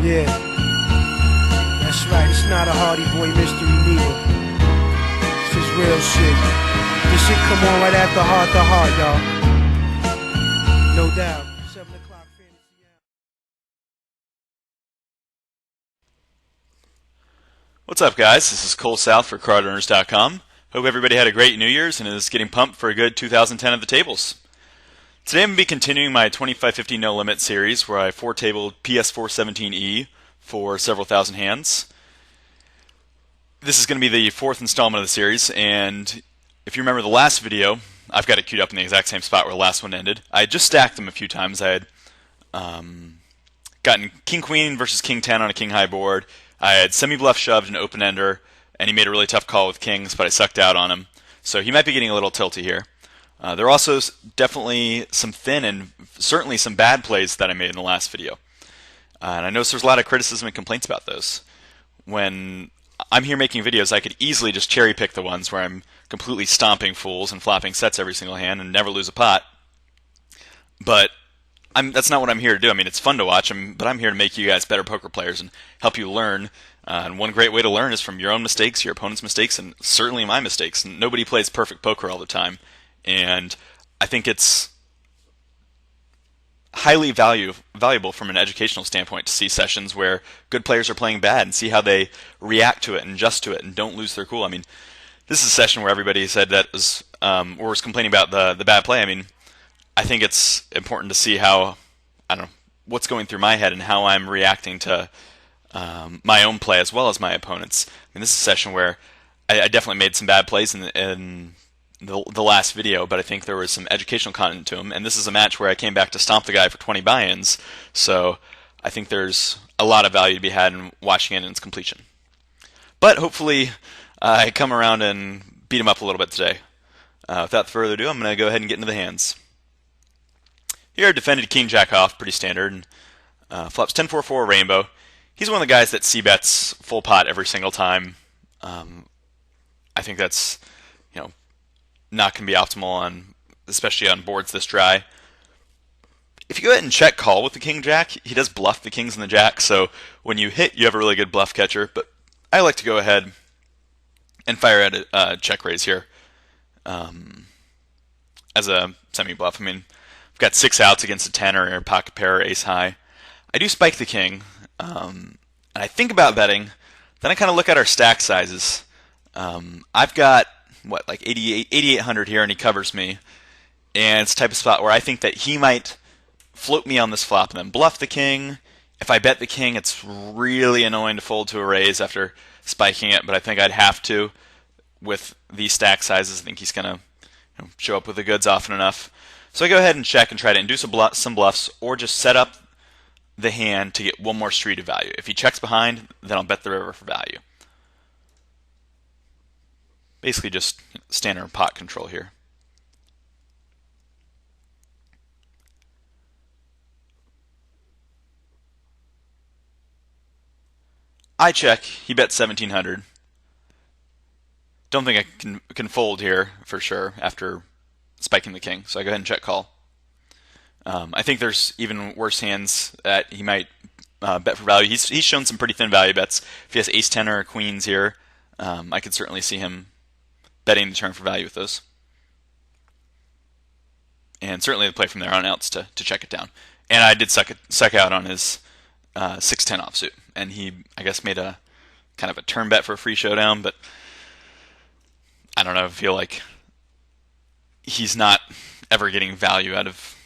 Yeah, that's right. It's not a Hardy Boy mystery neither. This is real shit. This shit come on right after Heart to Heart, y'all. No doubt. 7 o'clock fantasy hour. What's up, guys? This is Cole South for CardRunners.com. Hope everybody had a great New Year's and is getting pumped for a good 2010 at the tables. Today I'm going to be continuing my 2550 No Limit series where I four-tabled PS417E for several thousand hands. This is going to be the fourth installment of the series, and if you remember the last video, I've got it queued up in the exact same spot where the last one ended. I had just stacked them a few times. I had gotten King-Queen versus King-10 on a King-High board. I had semi-bluff shoved an open-ender, and he made a really tough call with kings, but I sucked out on him. So he might be getting a little tilty here. There are also definitely some thin and certainly some bad plays that I made in the last video. And I noticed there's a lot of criticism and complaints about those. When I'm here making videos, I could easily just cherry pick the ones where I'm completely stomping fools and flopping sets every single hand and never lose a pot. But that's not what I'm here to do. I mean, it's fun to watch, but I'm here to make you guys better poker players and help you learn. And one great way to learn is from your own mistakes, your opponent's mistakes, and certainly my mistakes. And nobody plays perfect poker all the time. And I think it's highly valuable from an educational standpoint to see sessions where good players are playing bad and see how they react to it and adjust to it and don't lose their cool. I mean, this is a session where everybody said that was or was complaining about the bad play. I mean, I think it's important to see how, I don't know, what's going through my head and how I'm reacting to my own play as well as my opponent's. I mean, this is a session where I definitely made some bad plays in the last video, but I think there was some educational content to him, and this is a match where I came back to stomp the guy for 20 buy-ins, so I think there's a lot of value to be had in watching it in its completion. But hopefully I come around and beat him up a little bit today. Without further ado, I'm going to go ahead and get into the hands. Here I defended King-Jack off, pretty standard, and flops 10-4-4 rainbow. He's one of the guys that c-bets full pot every single time. I think that's, not going to be optimal especially on boards this dry. If you go ahead and check call with the King-Jack, he does bluff the kings and the jack, so when you hit, you have a really good bluff catcher, but I like to go ahead and fire at a check raise here as a semi-bluff. I mean, I've got 6 outs against a 10 or a pocket pair or ace high. I do spike the king, and I think about betting, then I kind of look at our stack sizes. I've got like 8,800 here, and he covers me. And it's the type of spot where I think that he might float me on this flop and then bluff the king. If I bet the king, it's really annoying to fold to a raise after spiking it, but I think I'd have to with these stack sizes. I think he's going to show up with the goods often enough. So I go ahead and check and try to induce some bluffs or just set up the hand to get one more street of value. If he checks behind, then I'll bet the river for value. Basically just standard pot control here. I check, he bet 1,700. Don't think I can fold here for sure after spiking the king, so I go ahead and check call. I think there's even worse hands that he might bet for value. He's shown some pretty thin value bets. If he has ace-10 or queens here, I could certainly see him betting the turn for value with those. And certainly the play from there on out's to check it down. And I did suck out on his 6-10 offsuit. And he, I guess, made a kind of a turn bet for a free showdown, but I don't know, I feel like he's not ever getting value out of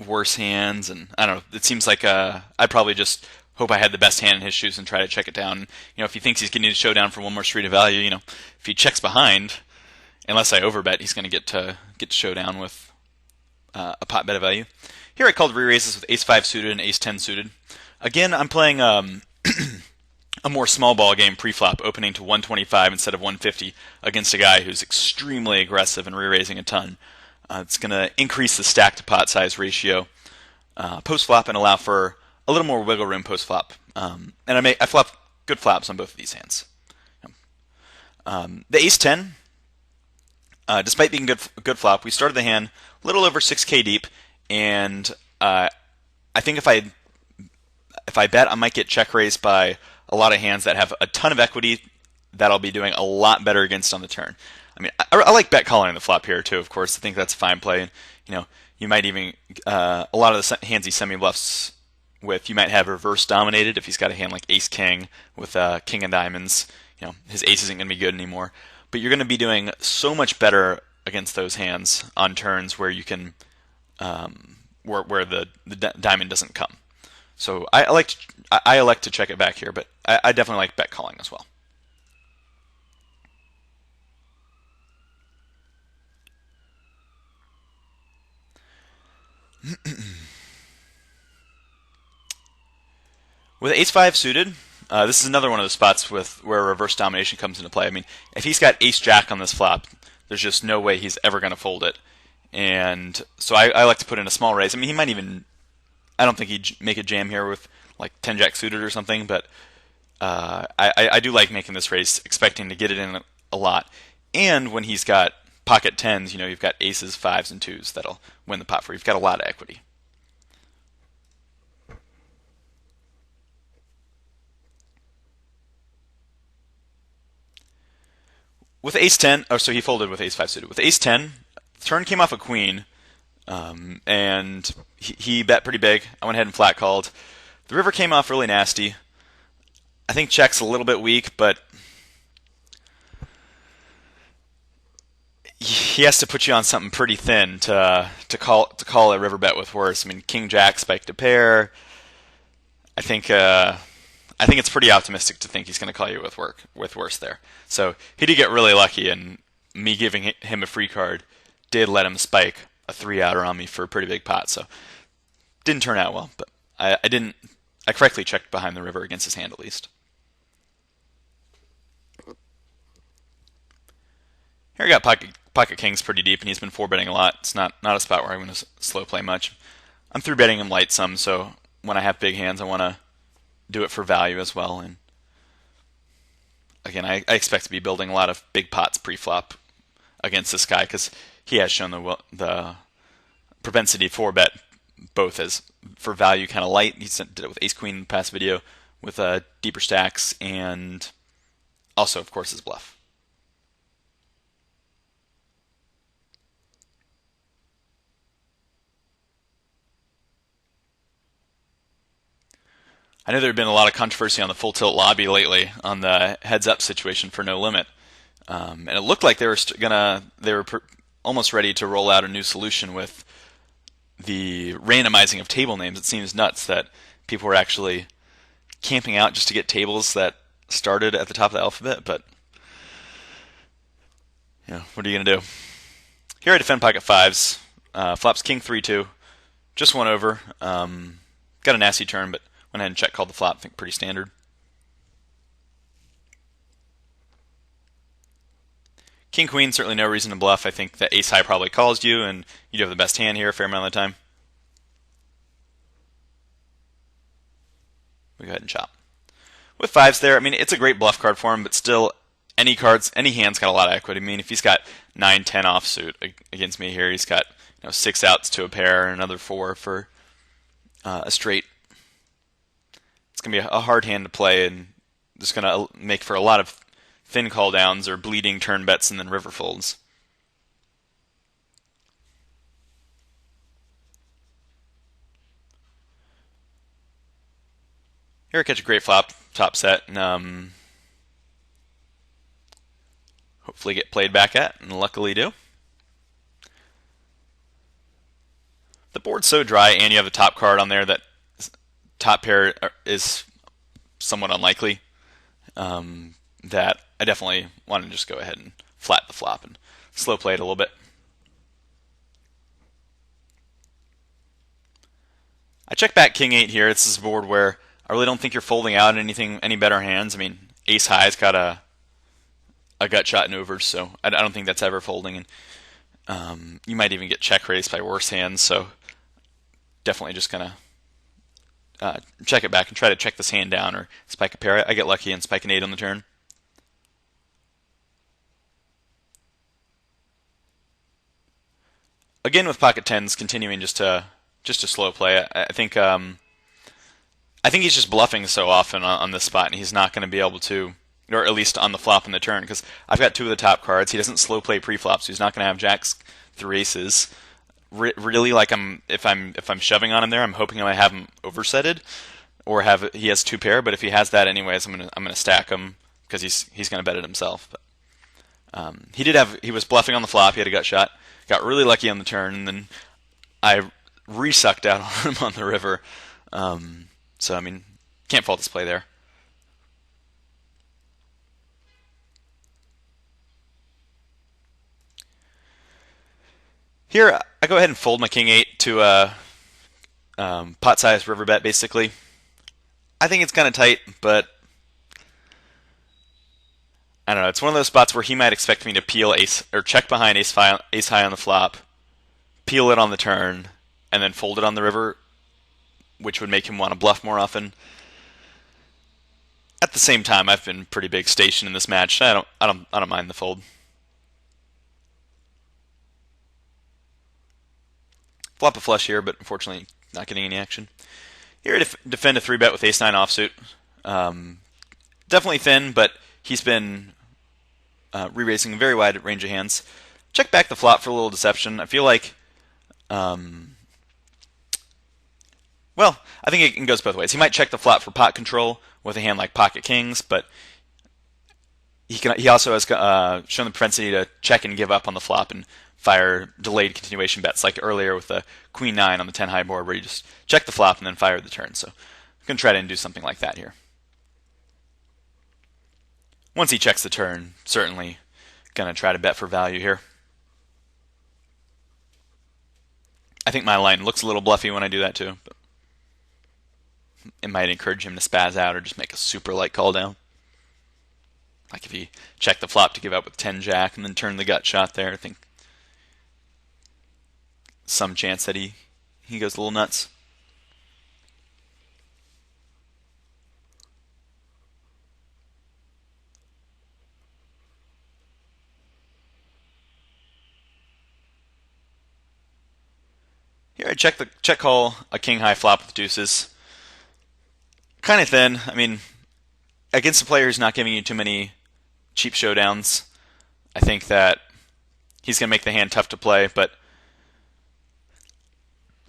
worse hands, and I don't know, it seems like I'd probably just hope I had the best hand in his shoes and try to check it down. If he thinks he's going to need a showdown for one more street of value, if he checks behind, unless I overbet, he's going to get to showdown with a pot bet of value. Here I called re-raises with ace-5 suited and ace-10 suited. Again, I'm playing a more small ball game pre-flop, opening to 125 instead of 150 against a guy who's extremely aggressive and re-raising a ton. It's going to increase the stack to pot size ratio post-flop and allow for a little more wiggle room post-flop. And I flop good flops on both of these hands. The ace-10, despite being a good flop, we started the hand a little over 6k deep, and I think if I if I bet, I might get check raised by a lot of hands that have a ton of equity that I'll be doing a lot better against on the turn. I mean, I like bet calling the flop here too. Of course, I think that's a fine play. And, you might even a lot of the hands he semi bluffs with, you might have reverse dominated if he's got a hand like Ace King with King of Diamonds. His ace isn't going to be good anymore. But you're going to be doing so much better against those hands on turns where you can where the diamond doesn't come. So I elect to check it back here, but I definitely like bet calling as well. With ace-5 suited, this is another one of the spots where reverse domination comes into play. I mean, if he's got ace-jack on this flop, there's just no way he's ever going to fold it. And so I like to put in a small raise. I mean, he might even, I don't think he'd make a jam here with like 10-jack suited or something, but I do like making this raise, expecting to get it in a lot. And when he's got pocket 10s, you've got aces, 5s, and 2s that'll win the pot for you. You've got a lot of equity. With ace-10, so he folded with ace-5 suited. With ace-10, turn came off a queen, and he bet pretty big. I went ahead and flat called. The river came off really nasty. I think check's a little bit weak, but he has to put you on something pretty thin to call a river bet with worse. I mean, King Jack spiked a pair. I think it's pretty optimistic to think he's going to call you with worse there. So he did get really lucky, and me giving him a free card did let him spike a 3-outer on me for a pretty big pot. So didn't turn out well, but I correctly checked behind the river against his hand at least. Here I got pocket kings pretty deep, and he's been 4-betting a lot. It's not a spot where I'm going to slow play much. I'm 3-betting him light some, so when I have big hands, I want to do it for value as well. And again, I expect to be building a lot of big pots pre-flop against this guy because he has shown the propensity for bet both as for value kind of light. He did it with ace queen in the past video with deeper stacks, and also of course his bluff. I know there had been a lot of controversy on the full tilt lobby lately on the heads up situation for no limit, and it looked like they were almost ready to roll out a new solution with the randomizing of table names. It seems nuts that people were actually camping out just to get tables that started at the top of the alphabet. But what are you gonna do? Here I defend pocket 5s. Flops king 3-2, just one over. Got a nasty turn, but went ahead and check called the flop. I think pretty standard. King queen, certainly no reason to bluff. I think that ace high probably calls you, and you do have the best hand here a fair amount of the time. We go ahead and chop. With 5s there, I mean, it's a great bluff card for him, but still, any hand's got a lot of equity. I mean, if he's got 9-10 offsuit against me here, he's got 6 outs to a pair, and another 4 for a straight. It's going to be a hard hand to play, and just going to make for a lot of thin call downs or bleeding turn bets and then river folds. Here I catch a great flop, top set, and hopefully get played back at, and luckily do. The board's so dry, and you have a top card on there that top pair is somewhat unlikely, that I definitely want to just go ahead and flat the flop and slow play it a little bit. I check back king 8 here. This is a board where I really don't think you're folding out any better hands. I mean, ace high's got a gut shot in overs, so I don't think that's ever folding. And you might even get check raised by worse hands, so definitely just gonna check it back and try to check this hand down or spike a pair. I get lucky and spike an 8 on the turn. Again with pocket 10s, continuing just to slow play. I think I think he's just bluffing so often on this spot, and he's not going to be able to, or at least on the flop and the turn, because I've got two of the top cards. He doesn't slow play pre-flop, so he's not going to have jacks through aces. Really, like if I'm shoving on him there, I'm hoping I might have him oversetted, or he has two pair. But if he has that anyways, I'm gonna stack him because he's gonna bet it himself. But he was bluffing on the flop. He had a gut shot, got really lucky on the turn, and then I re-sucked out on him on the river. So I mean, can't fault his play there. Here, I go ahead and fold my king eight to a pot-sized river bet, basically. I think it's kind of tight, but I don't know. It's one of those spots where he might expect me to peel ace or check behind ace high on the flop, peel it on the turn, and then fold it on the river, which would make him want to bluff more often. At the same time, I've been pretty big station in this match. I don't mind the fold. Flop a flush here, but unfortunately not getting any action. Here I defend a 3-bet with ace-9 offsuit. Definitely thin, but he's been re-raising a very wide range of hands. Check back the flop for a little deception. I feel like, well, I think it goes both ways. He might check the flop for pot control with a hand like pocket kings, but he also has shown the propensity to check and give up on the flop and fire delayed continuation bets, like earlier with the queen 9 on the 10 high board, where you just check the flop and then fire the turn. So I'm going to try to do something like that here. Once he checks the turn, certainly going to try to bet for value here. I think my line looks a little bluffy when I do that too, but it might encourage him to spaz out or just make a super light call down. Like if he checked the flop to give up with 10 jack and then turn the gut shot there, I think some chance that he goes a little nuts. Here I check call a king high flop with deuces. Kind of thin. I mean, against a player who's not giving you too many cheap showdowns, I think that he's going to make the hand tough to play, but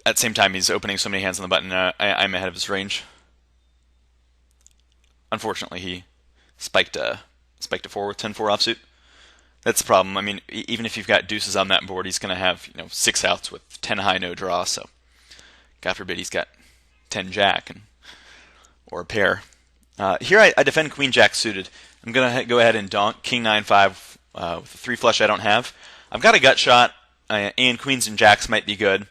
at the same time, he's opening so many hands on the button, I'm ahead of his range. Unfortunately, he spiked a 4 with 10-4 offsuit. That's the problem. I mean, even if you've got deuces on that board, he's going to have 6 outs with 10 high, no draw. So, God forbid he's got 10 jack or a pair. Here I defend queen jack suited. I'm going to go ahead and donk king 9-5 with a 3 flush I don't have. I've got a gut shot, and queens and jacks might be good.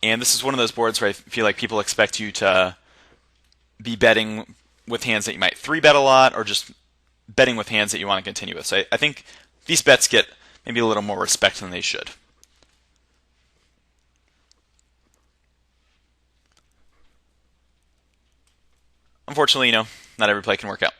And this is one of those boards where I feel like people expect you to be betting with hands that you might 3-bet a lot, or just betting with hands that you want to continue with. So I think these bets get maybe a little more respect than they should. Unfortunately, not every play can work out.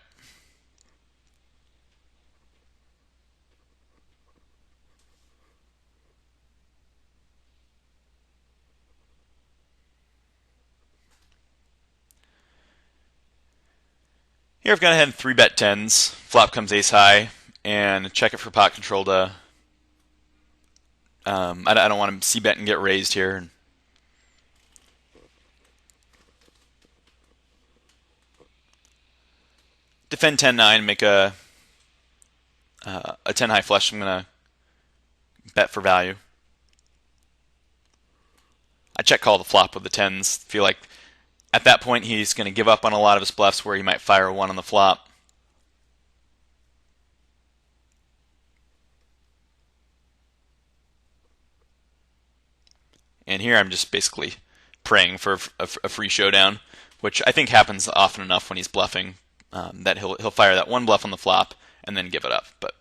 Here I've gone ahead and 3-bet 10s. Flop comes ace high, and check it for pot control to. I don't want to c-bet and get raised here. Defend 10-9, make a 10 high flush. I'm gonna bet for value. I check call the flop with the 10s. Feel like at that point he's going to give up on a lot of his bluffs where he might fire a 1 on the flop. And here I'm just basically praying for a free showdown, which I think happens often enough when he's bluffing, that he'll fire that 1 bluff on the flop and then give it up. But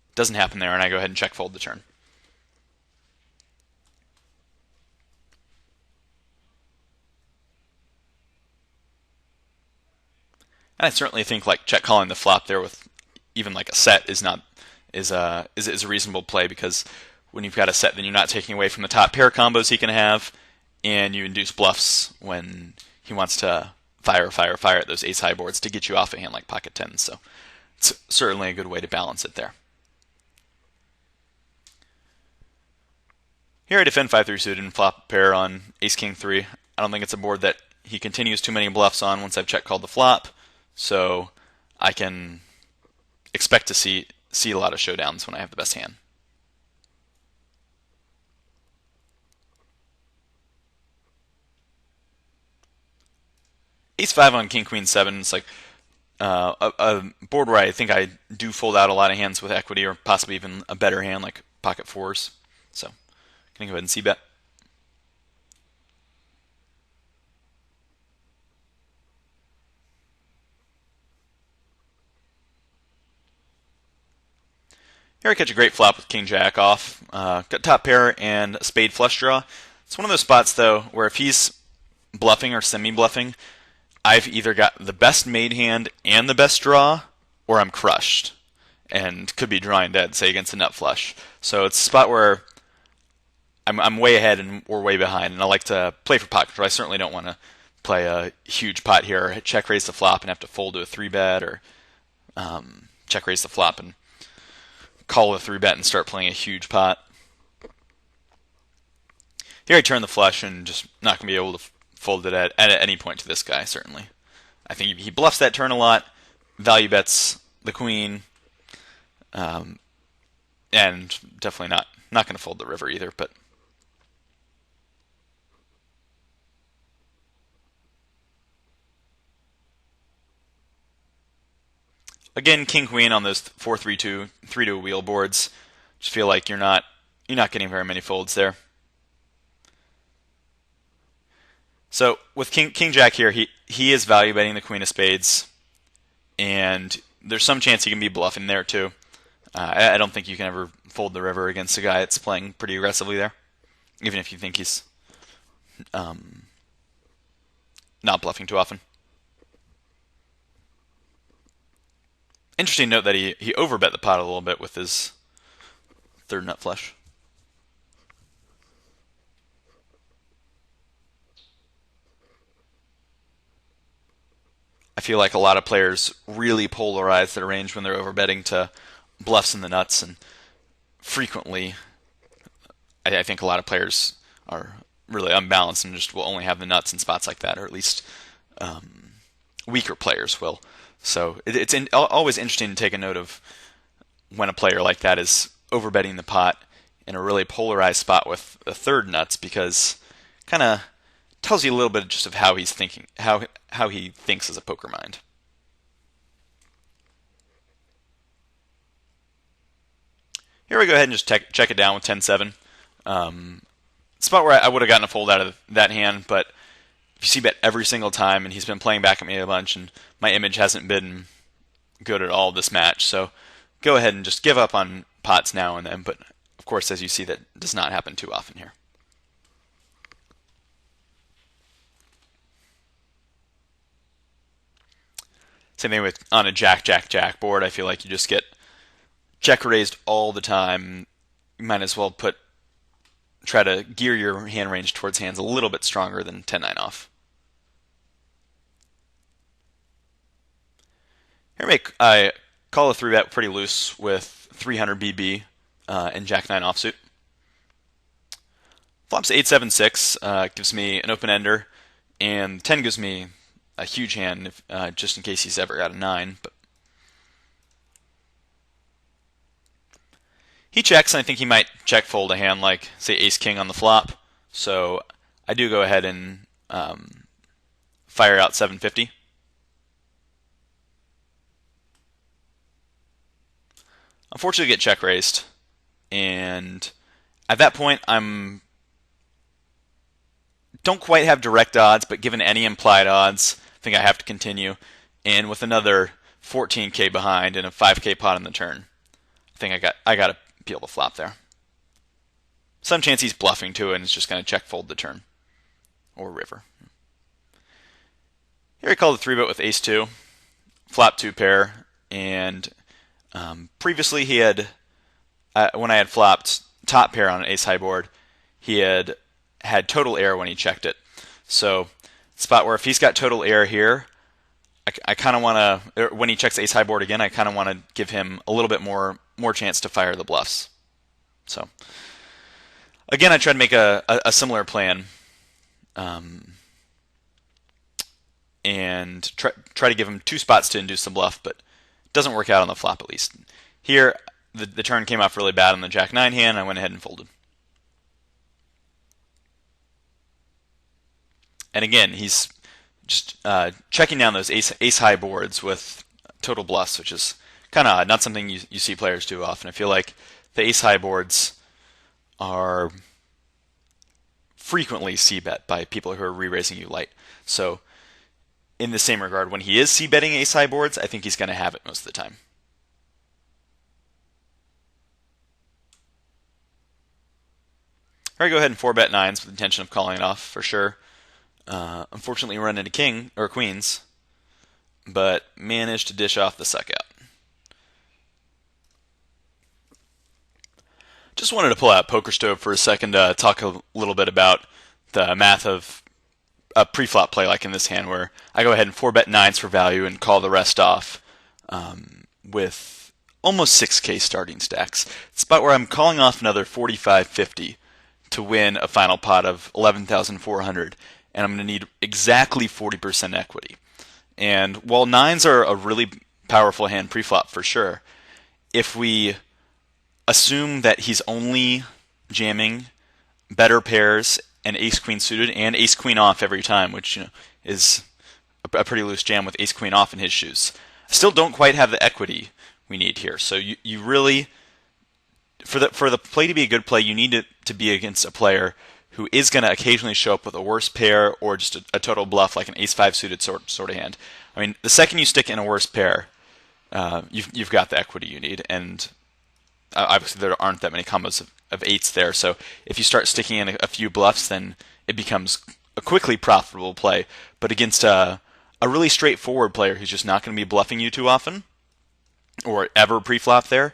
it doesn't happen there, and I go ahead and check fold the turn. And I certainly think like check calling the flop there with even like a set is a reasonable play, because when you've got a set, then you're not taking away from the top pair combos he can have, and you induce bluffs when he wants to fire at those ace high boards to get you off a hand like pocket tens. So it's certainly a good way to balance it there. Here I defend 5-3 suited and flop pair on ace king 3. I don't think it's a board that he continues too many bluffs on once I've check called the flop, so I can expect to see a lot of showdowns when I have the best hand. Ace 5 on king queen 7 is like a board where I think I do fold out a lot of hands with equity, or possibly even a better hand like pocket fours. So I'm going to go ahead and c-bet. Here I catch a great flop with king jack off. Got top pair and a spade flush draw. It's one of those spots though where if he's bluffing or semi-bluffing, I've either got the best made hand and the best draw, or I'm crushed and could be drawing dead, say against a nut flush. So it's a spot where I'm way ahead and or way behind, and I like to play for pot control. I certainly don't want to play a huge pot here, check raise the flop and have to fold to a 3-bet, or check raise the flop and call a 3-bet and start playing a huge pot. Here I turn the flush and just not going to be able to fold it at any point to this guy, certainly. I think he bluffs that turn a lot, value bets the queen, and definitely not going to fold the river either. But again, king queen on those 4-3-2, 3-2 wheel boards, just feel like you're not getting very many folds there. So with king jack here, he is value betting the queen of spades, and there's some chance he can be bluffing there too. I don't think you can ever fold the river against a guy that's playing pretty aggressively there, even if you think he's not bluffing too often. Interesting note that he overbet the pot a little bit with his third nut flush. I feel like a lot of players really polarize their range when they're overbetting to bluffs in the nuts, and frequently I think a lot of players are really unbalanced and just will only have the nuts in spots like that, or at least weaker players will. So it's always interesting to take a note of when a player like that is overbetting the pot in a really polarized spot with the third nuts, because kind of tells you a little bit just of how he's thinking, how he thinks as a poker mind. Here we go ahead and just check it down with 10-7. Spot where I would have gotten a fold out of that hand, but if you see bet every single time, and he's been playing back at me a bunch, and my image hasn't been good at all this match, so go ahead and just give up on pots now and then, but of course, as you see, that does not happen too often here. Same thing with on a jack board. I feel like you just get check raised all the time. You might as well try to gear your hand range towards hands a little bit stronger than 10-9 off. Here I call a 3-bet pretty loose with 300 BB and jack 9 offsuit. Flops 8-7-6 gives me an open ender, and 10 gives me a huge hand just in case he's ever got a 9. But he checks, and I think he might check fold a hand like, say, ace-king on the flop. So I do go ahead and fire out 750. Unfortunately, get check raised, and at that point, don't quite have direct odds, but given any implied odds, I think I have to continue. And with another 14K behind and a 5K pot on the turn, I think I got to peel the flop there. Some chance he's bluffing too, and is just going to check fold the turn or river. Here I call the 3-bet with ace-2, flop 2 pair, and previously he had, when I had flopped top pair on an ace-high board, he had total air when he checked it. So spot where if he's got total air here, I kind of want to, when he checks ace high board again, I kind of want to give him a little bit more chance to fire the bluffs. So again, I tried to make a similar plan, and try to give him 2 spots to induce the bluff, but it doesn't work out on the flop at least. Here, the turn came off really bad on the Jack 9 hand. I went ahead and folded. And again, he's just checking down those ace high boards with total bluffs, which is kind of not something you see players do often. I feel like the ace high boards are frequently c-bet by people who are re-raising you light. So in the same regard, when he is c-betting ace high boards, I think he's going to have it most of the time. Here I go ahead and 4-bet 9s with the intention of calling it off for sure. Unfortunately, run into king or queens, but managed to dish off the suck out. Just wanted to pull out Poker Stove for a second to talk a little bit about the math of a pre-flop play like in this hand, where I go ahead and 4-bet 9s for value and call the rest off with almost 6K starting stacks. It's a spot where I'm calling off another 45.50 to win a final pot of 11,400. And I'm going to need exactly 40% equity. And while 9s are a really powerful hand pre-flop for sure, if we assume that he's only jamming better pairs and ace-queen suited and ace-queen off every time, which is a pretty loose jam with ace-queen off in his shoes, I still don't quite have the equity we need here. So you really, for the play to be a good play, you need it to be against a player who is going to occasionally show up with a worse pair or just a total bluff like an ace-5 suited sort of hand. I mean, the second you stick in a worse pair, you've got the equity you need, and obviously there aren't that many combos of 8s there, so if you start sticking in a few bluffs, then it becomes a quickly profitable play. But against a really straightforward player who's just not going to be bluffing you too often, or ever pre-flop there,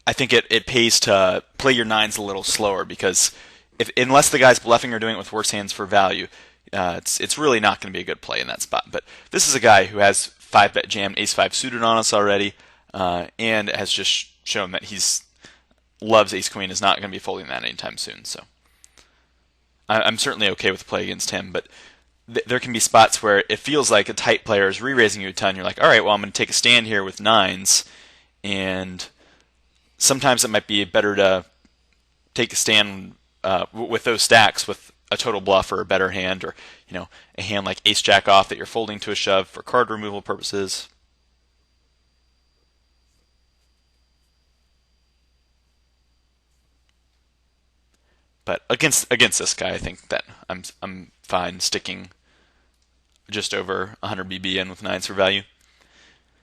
I think it pays to play your 9s a little slower, because unless the guy's bluffing or doing it with worse hands for value, it's really not going to be a good play in that spot. But this is a guy who has 5-bet jammed ace-5 suited on us already, and has just shown that he's loves ace-queen, is not going to be folding that anytime soon. So I'm certainly okay with the play against him, but there can be spots where it feels like a tight player is re-raising you a ton. You're like, all right, well, I'm going to take a stand here with 9s, and sometimes it might be better to take a stand with those stacks with a total bluff or a better hand, or a hand like ace jack off that you're folding to a shove for card removal purposes. But against this guy, I think that I'm fine sticking just over 100 BB in with 9s for value.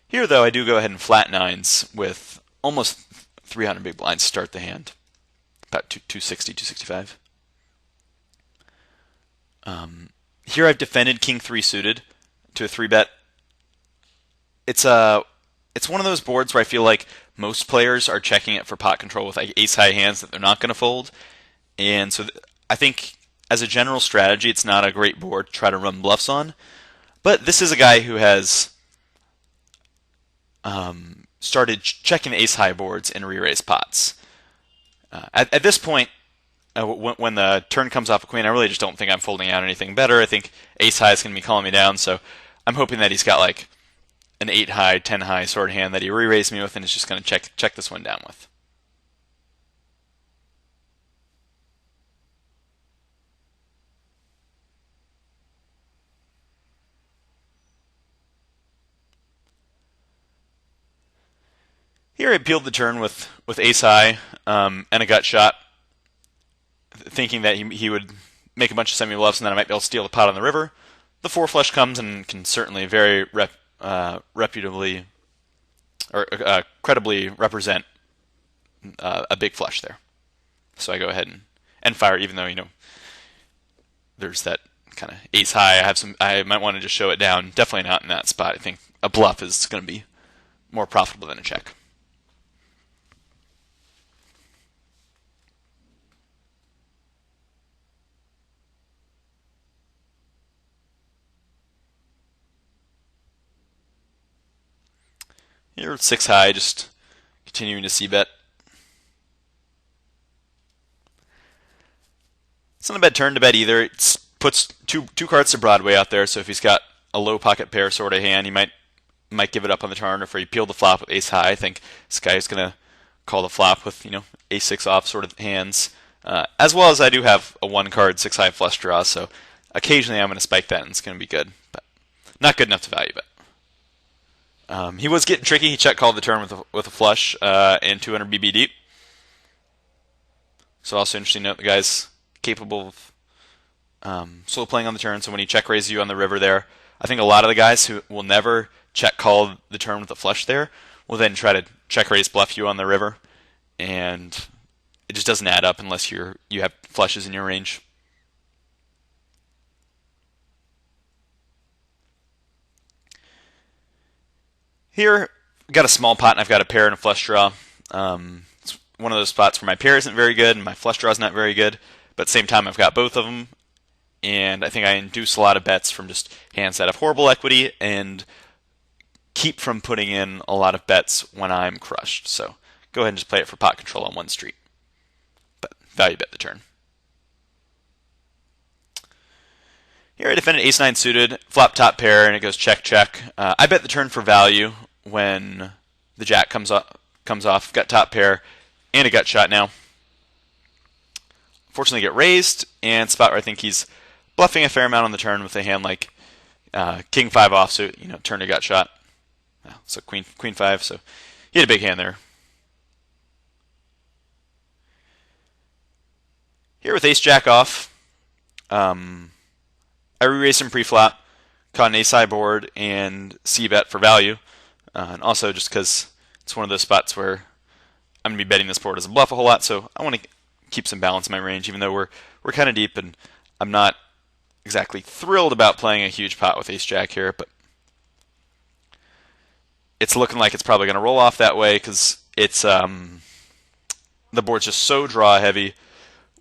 Here, though, I do go ahead and flat 9s with almost 300 big blinds to start the hand. About 260, 265. Here I've defended king 3 suited to a 3-bet. It's one of those boards where I feel like most players are checking it for pot control with like ace high hands that they're not going to fold. And so I think as a general strategy, it's not a great board to try to run bluffs on. But this is a guy who has started checking the ace high boards in re-raise pots. At this point, when the turn comes off a queen, I really just don't think I'm folding out anything better. I think ace high is going to be calling me down, so I'm hoping that he's got like an 8 high, 10 high sort of hand that he re-raised me with, and is just going to check this one down with. Here I peeled the turn with ace high and a gut shot, thinking that he would make a bunch of semi-bluffs and then I might be able to steal the pot on the river. The 4 flush comes and can certainly very reputably or credibly represent a big flush there. So I go ahead and fire, even though there's that kind of ace high. I might want to just show it down. Definitely not in that spot. I think a bluff is going to be more profitable than a check. Here with 6 high, just continuing to c-bet. It's not a bad turn to bet either. It puts two cards to Broadway out there, so if he's got a low pocket pair sort of hand, he might give it up on the turn. Or if he peeled the flop with ace high, I think this guy is going to call the flop with ace 6 off sort of hands. As well as I do have a 1-card 6 high flush draw, so occasionally I'm going to spike that and it's going to be good, but not good enough to value bet. He was getting tricky. He check called the turn with a flush and 200 BB deep. So also interesting to note the guy's capable of slow playing on the turn. So when he check raises you on the river there, I think a lot of the guys who will never check call the turn with a flush there will then try to check raise bluff you on the river, and it just doesn't add up unless you have flushes in your range. Here, I've got a small pot and I've got a pair and a flush draw. It's one of those spots where my pair isn't very good and my flush draw is not very good, but at the same time I've got both of them, and I think I induce a lot of bets from just hands that have horrible equity and keep from putting in a lot of bets when I'm crushed. So go ahead and just play it for pot control on one street, but value bet the turn. Here I defended ace 9 suited, flop top pair, and it goes check check. I bet the turn for value when the jack comes off. Got top pair and a gut shot now. Fortunately get raised, and spot where I think he's bluffing a fair amount on the turn with a hand like king 5 offsuit, turn to gut shot. So queen 5, so he had a big hand there. Here with ace jack off, I re-raised him pre-flop, caught an ace high board, and c-bet for value. And also just because it's one of those spots where I'm going to be betting this board as a bluff a whole lot, so I want to keep some balance in my range, even though we're kind of deep, and I'm not exactly thrilled about playing a huge pot with ace jack here, but it's looking like it's probably going to roll off that way because it's the board's just so draw heavy.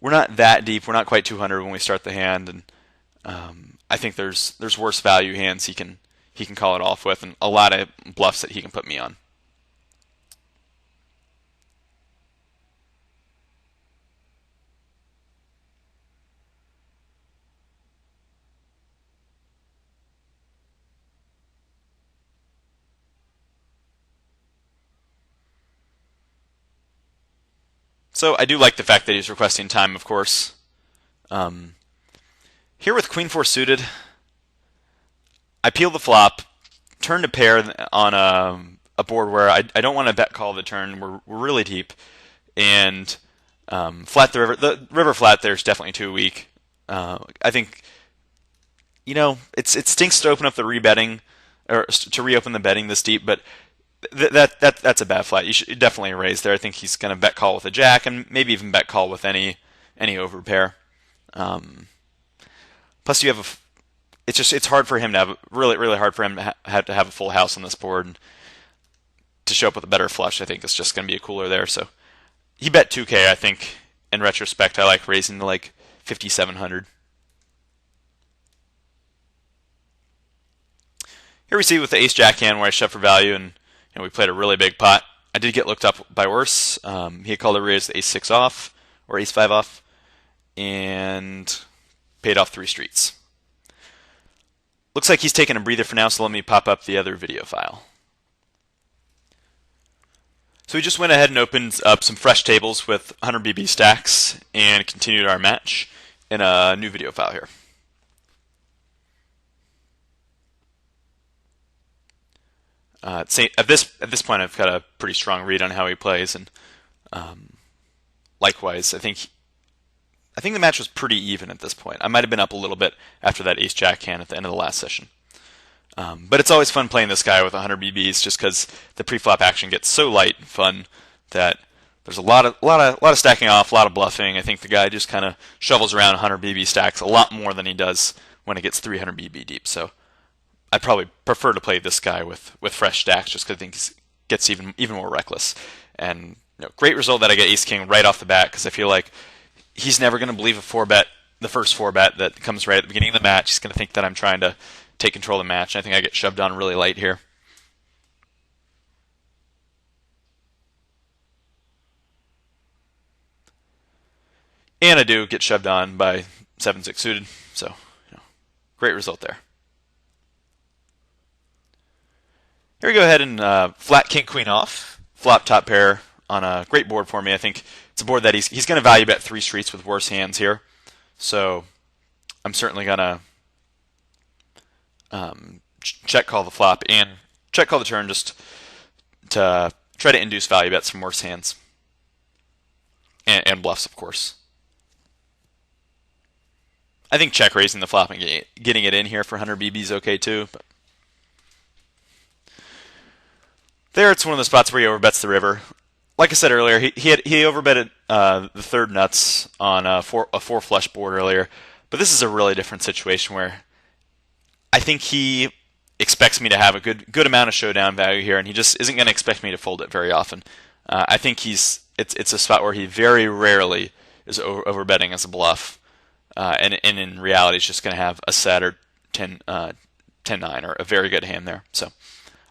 We're not that deep. We're not quite 200 when we start the hand, and I think there's worse value hands he can call it off with, and a lot of bluffs that he can put me on. So I do like the fact that he's requesting time, of course. Here with queen 4 suited, I peel the flop, turn to pair on a board where I don't want to bet call the turn. We're really deep, and flat the river. The river flat there is definitely too weak. I think it stinks to open up the rebetting or to reopen the betting this deep, but that's a bad flat. You should definitely raise there. I think he's going to bet call with a jack and maybe even bet call with any overpair. Plus, you have it's hard for him to have really hard for him to have a full house on this board, and to show up with a better flush. I think it's just going to be a cooler there. So he bet 2K. I think in retrospect, I like raising to like 5,700. Here we see with the ace jack hand where I shove for value, and we played a really big pot. I did get looked up by worse. He had called a raise ace 6 off or ace 5 off, and paid off 3 streets. Looks like he's taking a breather for now, so let me pop up the other video file. So we just went ahead and opened up some fresh tables with 100 BB stacks and continued our match in a new video file here. At this point, I've got a pretty strong read on how he plays, and likewise, I think the match was pretty even at this point. I might have been up a little bit after that ace jack hand at the end of the last session. But it's always fun playing this guy with 100 BBs, just because the pre-flop action gets so light and fun that there's a lot of stacking off, a lot of bluffing. I think the guy just kind of shovels around 100 BB stacks a lot more than he does when it gets 300 BB deep. So I'd probably prefer to play this guy with fresh stacks, just because I think he gets even more reckless. And great result that I get ace king right off the bat, because I feel like he's never going to believe the first 4-bet that comes right at the beginning of the match. He's going to think that I'm trying to take control of the match. I think I get shoved on really light here. And I do get shoved on by 7-6 suited, so great result there. Here we go ahead and flat king queen off, flop top pair on a great board for me. I think it's a board that he's going to value bet 3 streets with worse hands here, so I'm certainly going to check call the flop and check call the turn just to try to induce value bets from worse hands and bluffs, of course. I think check raising the flop and getting it in here for 100 BB is okay too. But there, it's one of the spots where he overbets the river. Like I said earlier, he overbetted the third nuts on a four flush board earlier, but this is a really different situation where I think he expects me to have a good amount of showdown value here, and he just isn't going to expect me to fold it very often. I think it's a spot where he very rarely is overbetting as a bluff, and in reality, he's just going to have a set or 10-9 or a very good hand there. So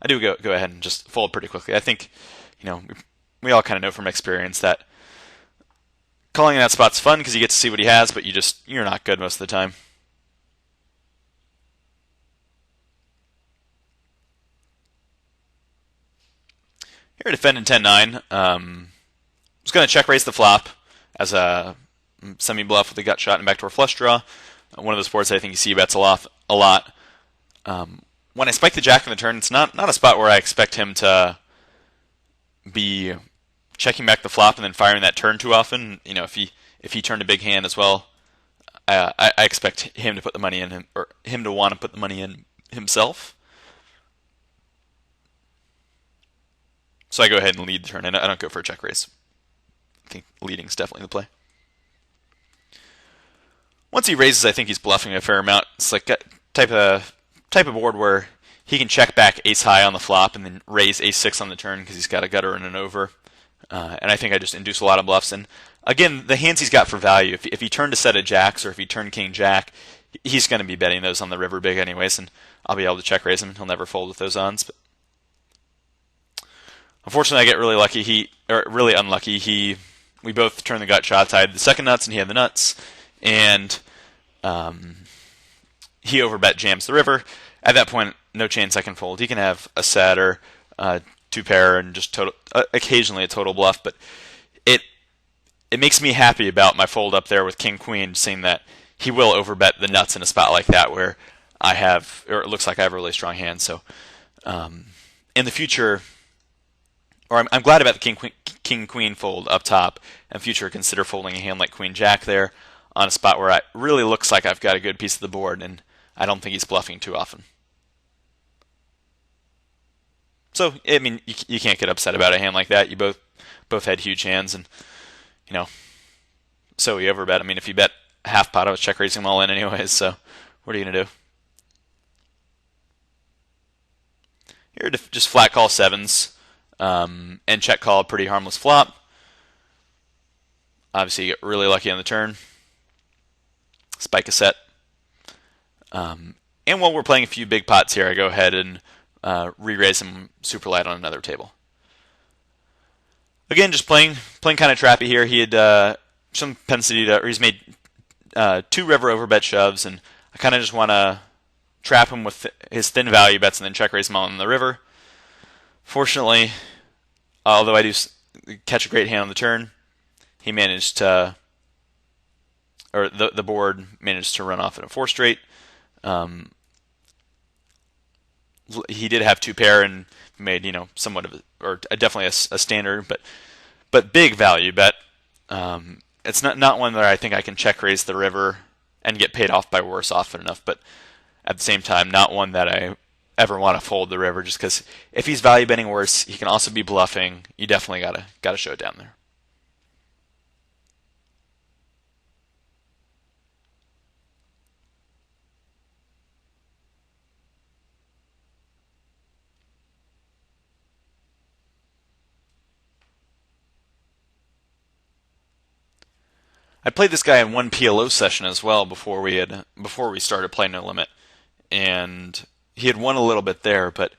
I do go ahead and just fold pretty quickly. I think we all kind of know from experience that calling in that spot's fun because you get to see what he has, but you're not good most of the time. Here defending 10-9. Was going to check raise the flop as a semi bluff with a gut shot and backdoor flush draw. One of those boards that I think you see bets a lot. When I spike the jack on the turn, it's not a spot where I expect him to be checking back the flop and then firing that turn too often. If he turned a big hand as well, I expect him to put the money in or him to want to put the money in himself. So I go ahead and lead the turn, and I don't go for a check raise. I think leading is definitely the play. Once he raises, I think he's bluffing a fair amount. It's like a type of board where he can check back ace high on the flop and then raise ace 6 on the turn because he's got a gutter and an over. And I think I just induce a lot of bluffs. And again, the hands he's got for value, if he turned a set of jacks or if he turned king jack, he's going to be betting those on the river big anyways, and I'll be able to check raise him. He'll never fold with those ons. But unfortunately, I get really unlucky. We both turned the gut shots. I had the second nuts and he had the nuts, and he overbet jams the river. At that point, no chance I can fold. He can have a set or two pair and just occasionally a total bluff, but it makes me happy about my fold up there with king queen, seeing that he will overbet the nuts in a spot like that where it looks like I have a really strong hand. So in the future, or I'm glad about the king queen fold up top. In future, consider folding a hand like queen jack there on a spot where it really looks like I've got a good piece of the board, and I don't think he's bluffing too often. So I mean, you can't get upset about a hand like that. You both had huge hands, and so he overbet. I mean, if you bet half pot, I was check raising them all in anyways. So what are you gonna do? Here, just flat call sevens. And check call a pretty harmless flop. Obviously, you get really lucky on the turn. Spike a set. And while we're playing a few big pots here, I go ahead and re-raise him super light on another table. Again, just playing kind of trappy here. He had some propensity to, or he's made 2 river overbet shoves, and I kind of just want to trap him with his thin value bets and then check raise him on the river. Fortunately, although I do catch a great hand on the turn, he managed to, or the board managed to run off in a 4 straight. He did have 2 pair and made somewhat of or definitely a standard, but big value bet. It's not one that I think I can check raise the river and get paid off by worse often enough, but at the same time, not one that I ever want to fold the river, just because if he's value betting worse, he can also be bluffing. You definitely gotta show it down there. I played this guy in one PLO session as well before we started playing No Limit, and he had won a little bit there, but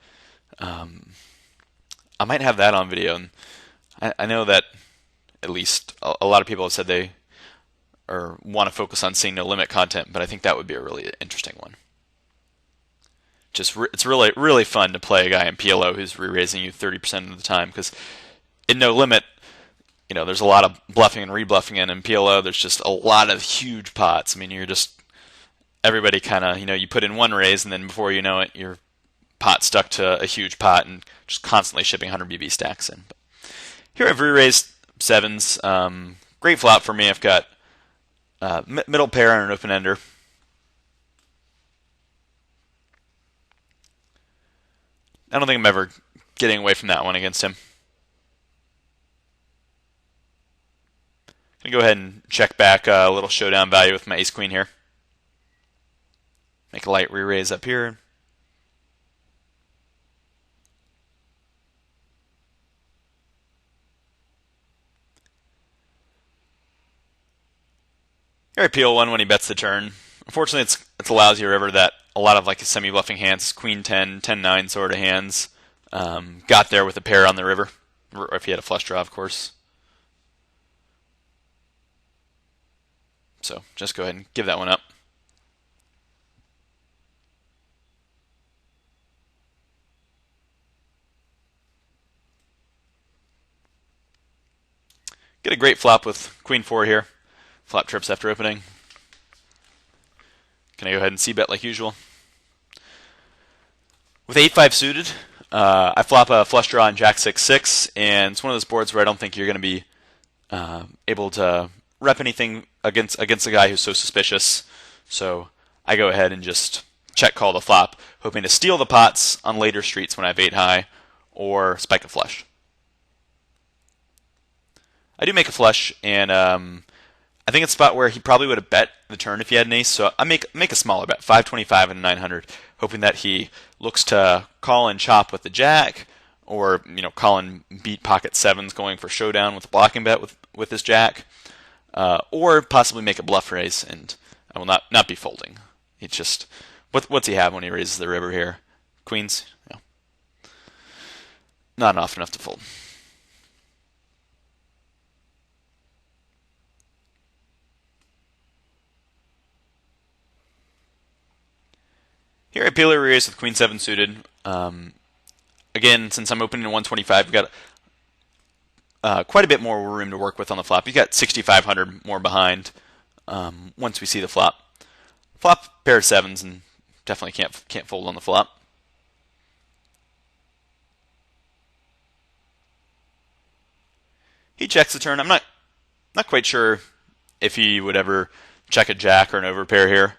I might have that on video. And I know that at least a lot of people have said they or want to focus on seeing no limit content, but I think that would be a really interesting one. It's really fun to play a guy in PLO who's re-raising you 30% of the time, because in no limit, there's a lot of bluffing and rebluffing, and in PLO there's just a lot of huge pots. I mean, everybody kind of, you put in one raise, and then before you know it, your pot stuck to a huge pot and just constantly shipping 100 BB stacks in. But here I've re-raised sevens. Great flop for me. I've got middle pair and an open ender. I don't think I'm ever getting away from that one against him. I'm going to go ahead and check back a little showdown value with my ace-queen here. Make a light re-raise up here. Here I peel one when he bets the turn. Unfortunately, it's a lousy river that a lot of like semi-bluffing hands, queen 10, 10-9 sort of hands, got there with a pair on the river, or if he had a flush draw, of course. So just go ahead and give that one up. Get a great flop with queen 4 here. Flop trips after opening. Can I go ahead and c-bet like usual? With 8-5 suited, I flop a flush draw on jack 6-6, and it's one of those boards where I don't think you're going to be able to rep anything against a guy who's so suspicious. So I go ahead and just check call the flop, hoping to steal the pots on later streets when I have 8 high, or spike a flush. I do make a flush, and I think it's a spot where he probably would have bet the turn if he had an ace, so I make a smaller bet, 525 and 900, hoping that he looks to call and chop with the jack, or call and beat pocket sevens going for showdown with a blocking bet with his jack, or possibly make a bluff raise, and I will not be folding. It's just, what's he have when he raises the river here? Queens? No. Not often enough to fold. Here I peel a raise with queen 7 suited. Again, since I'm opening to 125, we've got quite a bit more room to work with on the flop. You've got 6,500 more behind once we see the flop. Flop pair of sevens, and definitely can't fold on the flop. He checks the turn. I'm not quite sure if he would ever check a jack or an overpair here.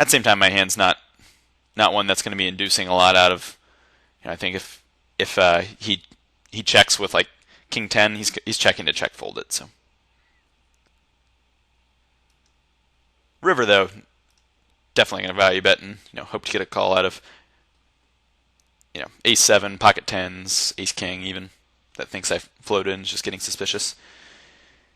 At the same time, my hand's not one that's going to be inducing a lot out of. I think if he checks with like king 10, he's checking to check fold it. So river though, definitely going to value bet and hope to get a call out of ace 7, pocket 10s, ace king even that thinks I floated and is just getting suspicious.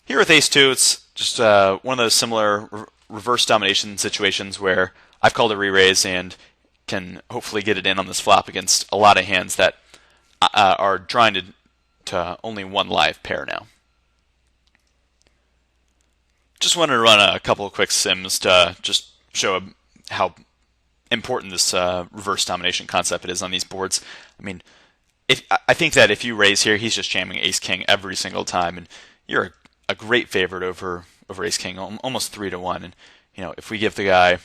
Here with ace 2, it's just one of those similar reverse domination situations where I've called a re-raise and can hopefully get it in on this flop against a lot of hands that are drawing to only one live pair now. Just wanted to run a couple of quick sims to just show how important this reverse domination concept it is on these boards. I mean, I think that if you raise here, he's just jamming ace king every single time, and you're a great favorite over ace king, almost 3-1. And if we give the guy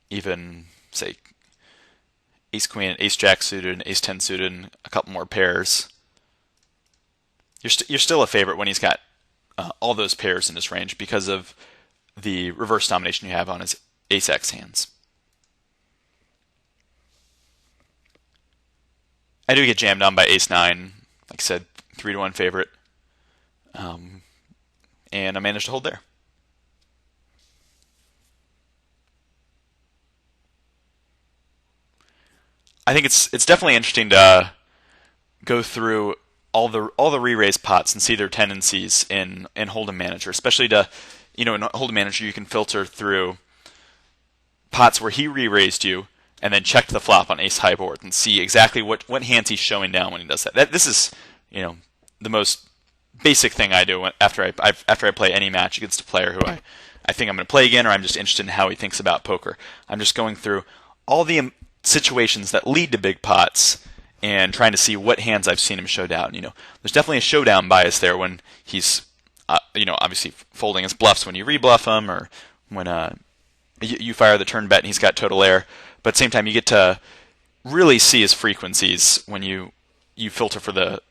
even say ace queen, ace jack suited, and ace 10 suited, and a couple more pairs, you're still a favorite when he's got all those pairs in his range because of the reverse domination you have on his ace x hands. I do get jammed on by ace 9, like I said, 3-1 favorite. And I managed to hold there. I think it's definitely interesting to go through all the re-raise pots and see their tendencies in Hold'em Manager, especially to in Hold'em Manager you can filter through pots where he re-raised you and then check the flop on ace high board and see exactly what hands he's showing down when he does that. This is the most basic thing I do after I play any match against a player who I think I'm going to play again, or I'm just interested in how he thinks about poker. I'm just going through all the situations that lead to big pots and trying to see what hands I've seen him show down. There's definitely a showdown bias there when he's, obviously folding his bluffs when you rebluff him, or when you fire the turn bet and he's got total air. But at the same time, you get to really see his frequencies when you filter for the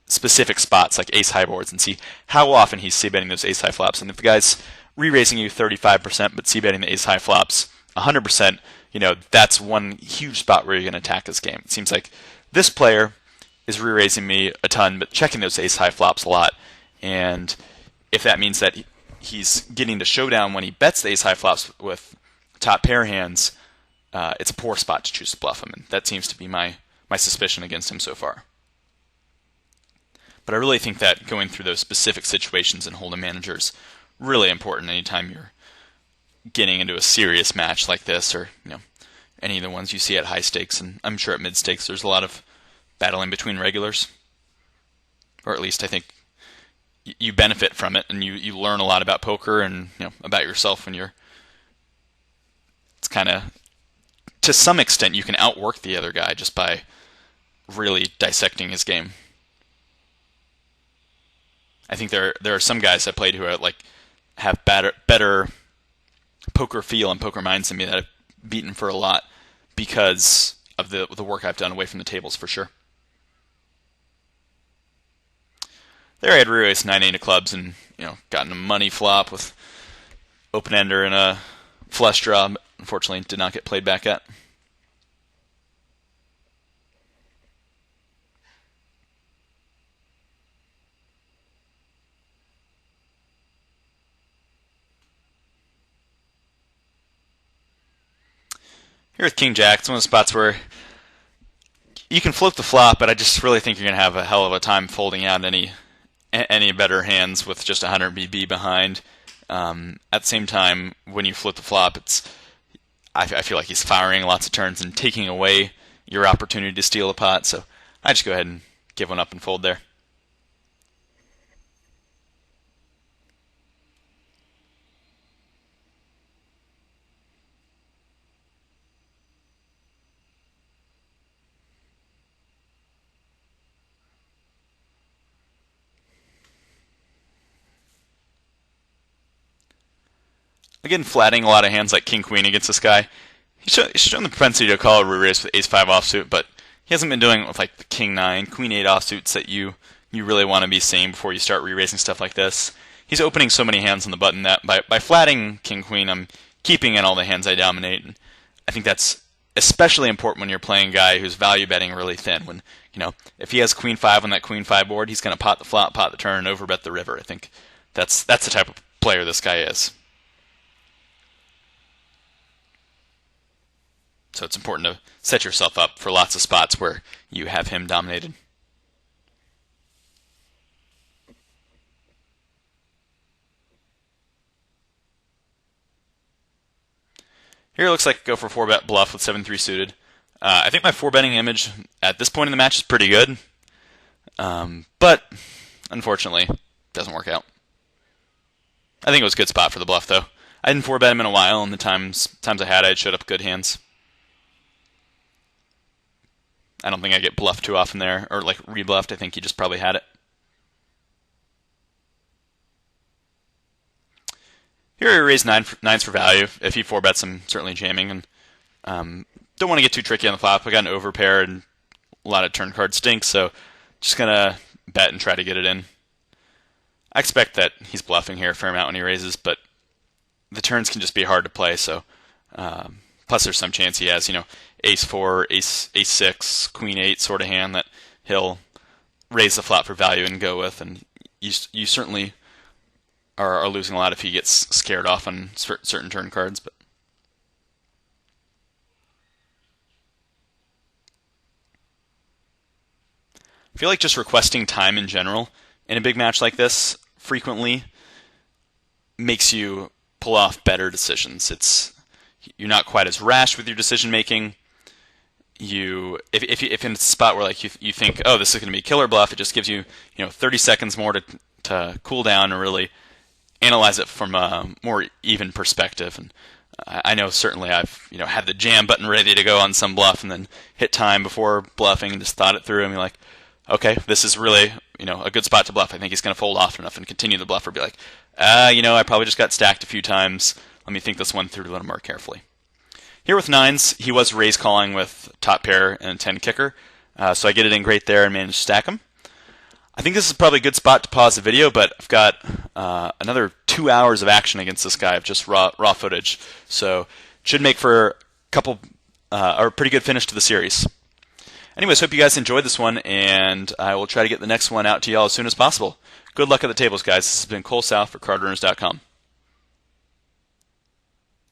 specific spots like ace high boards and see how often he's c-betting those ace high flops. And if the guy's re-raising you 35% but c-betting the ace high flops 100%, that's one huge spot where you're going to attack this game. It seems like this player is re-raising me a ton but checking those ace high flops a lot. And if that means that he's getting to showdown when he bets the ace high flops with top pair hands, it's a poor spot to choose to bluff him. And that seems to be my suspicion against him so far. But I really think that going through those specific situations in Hold'em Manager is really important anytime you're getting into a serious match like this, or any of the ones you see at high stakes. And I'm sure at mid stakes there's a lot of battling between regulars, or at least I think you benefit from it, and you learn a lot about poker and about yourself when you're. It's kind of, to some extent, you can outwork the other guy just by really dissecting his game. I think there are some guys I played who are have better poker feel and poker minds than me that I've beaten for a lot because of the work I've done away from the tables, for sure. There I had re-raised 9-8 of clubs and gotten a money flop with open ender and a flush draw. But unfortunately, did not get played back at. Here with King Jack, it's one of the spots where you can float the flop, but I just really think you're going to have a hell of a time folding out any better hands with just 100 BB behind. At the same time, when you float the flop, I feel like he's firing lots of turns and taking away your opportunity to steal a pot, so I just go ahead and give one up and fold there. Again, flatting a lot of hands like King-Queen against this guy. He's shown the propensity to call a re-raise with Ace-5 offsuit, but he hasn't been doing it with the King-9, Queen-8 offsuits that you really want to be seeing before you start re-raising stuff like this. He's opening so many hands on the button that by flatting King-Queen, I'm keeping in all the hands I dominate. And I think that's especially important when you're playing a guy who's value betting really thin. When if he has Queen-5 on that Queen-5 board, he's going to pot the flop, pot the turn, and overbet the river. I think that's the type of player this guy is. So it's important to set yourself up for lots of spots where you have him dominated. Here it looks like I go for 4-bet bluff with 7-3 suited. I think my 4-betting image at this point in the match is pretty good. But unfortunately, doesn't work out. I think it was a good spot for the bluff, though. I didn't 4-bet him in a while, and the times I had, I showed up good hands. I don't think I get bluffed too often there, or re-bluffed. I think he just probably had it. Here he raised nines for value. If he 4-bets, I'm certainly jamming, and don't want to get too tricky on the flop. I got an overpair and a lot of turn card stinks, so just gonna bet and try to get it in. I expect that he's bluffing here a fair amount when he raises, but the turns can just be hard to play, so plus there's some chance he has, Ace-4, Ace-6, Queen-8 sort of hand that he'll raise the flop for value and go with, and you certainly are losing a lot if he gets scared off on certain turn cards. But I feel like just requesting time in general in a big match like this frequently makes you pull off better decisions. You're not quite as rash with your decision making. if in a spot where like you think, oh, this is going to be killer bluff, it just gives you 30 seconds more to cool down and really analyze it from a more even perspective. And I know certainly I've had the jam button ready to go on some bluff and then hit time before bluffing and just thought it through and be like, okay, this is really a good spot to bluff. I think he's going to fold often enough and continue the bluff, or be like, I probably just got stacked a few times. Let me think this one through a little more carefully. Here with nines, he was raise calling with top pair and 10 kicker, so I get it in great there and manage to stack him. I think this is probably a good spot to pause the video, but I've got another 2 hours of action against this guy of just raw footage, so it should make for a couple or a pretty good finish to the series. Anyways, hope you guys enjoyed this one, and I will try to get the next one out to y'all as soon as possible. Good luck at the tables, guys. This has been Cole South for CardRunners.com.